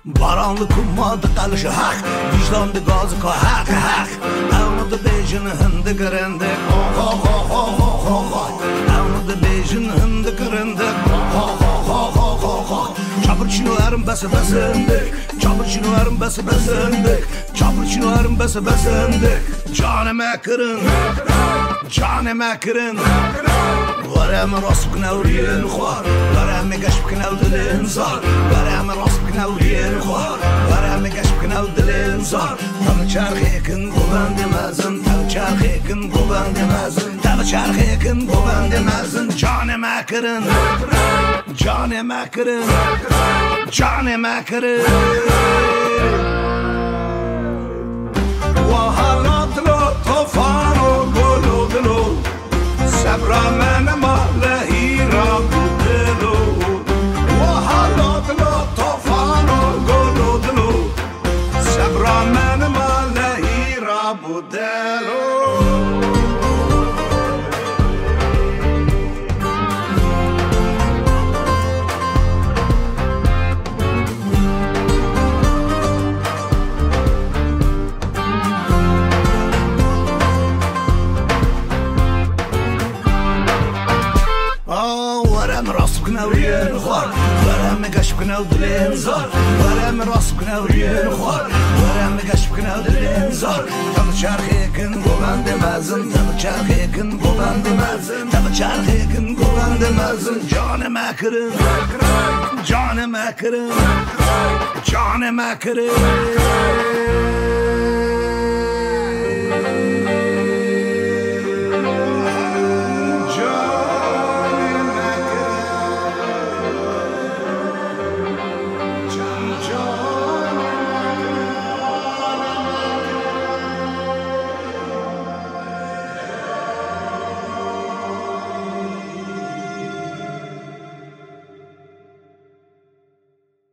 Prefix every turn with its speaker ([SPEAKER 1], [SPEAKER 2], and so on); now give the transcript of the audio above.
[SPEAKER 1] Baranlı kummadı qalışı haq Vicdandı qazı ka haq haq Avnadı bejini hindi qırındık Avnadı bejini hindi qırındık Çapırçinolarım bəsi bəsindik Çapırçinolarım bəsi bəsindik Çapırçinolarım bəsi bəsindik Canime kırın Canime kırın Varami rast bknavriyen خوار Varami gash bknav dilin zar Varami rast bknavriyen خوار Varami gash bknav dilin zar Tabi çarxikin guban demezin Tabi çarxikin guban demezin Tabi çarxikin guban demezin Canime kırın Canime kırın Canime kırın Vahalatlo tofano gulu gulu Sabra menema lehira budelo Vahalatlo tofano gulu gulu Sabra menema lehira budelo بكناورين خوار ورامي قاش بكناودلين زار ورامي راس بكناورين خوار ورامي قاش بكناودلين زار تم شارخيكن قوبان دمازن تم شارخيكن قوبان دمازن تم شارخيكن قوبان دمازن جاني ماكرن جاني ماكرن جاني ماكرن